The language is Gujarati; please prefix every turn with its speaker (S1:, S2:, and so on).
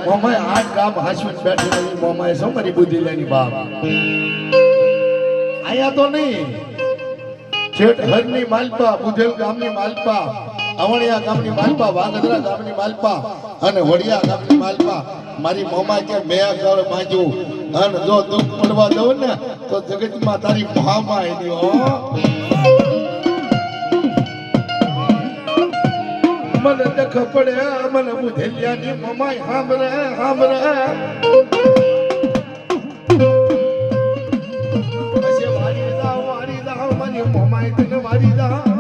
S1: મોમાએ આઠ ગામ હાસવીને બેઠેલા મોમાએ શું મારી બુદ્ધિ લેની બાપ આયા તો નહીં છેટ હરની માલપા બુધેલ ગામની માલપા અવણિયા ગામની માલપા વાગદરા ગામની માલપા અને વડિયા ગામની માલપા મારી મોમા કે મેં ઘર બાંધ્યું અને જો દુઃખ પડવા દઉં ને તો જગતમાં તારી મહામા એની હો મને દખ પડે મને બુધેલિયાની મોમાય હાંભરે હાંભરે પછી વારી જાવ મારી મોમાય તને વારી જાવ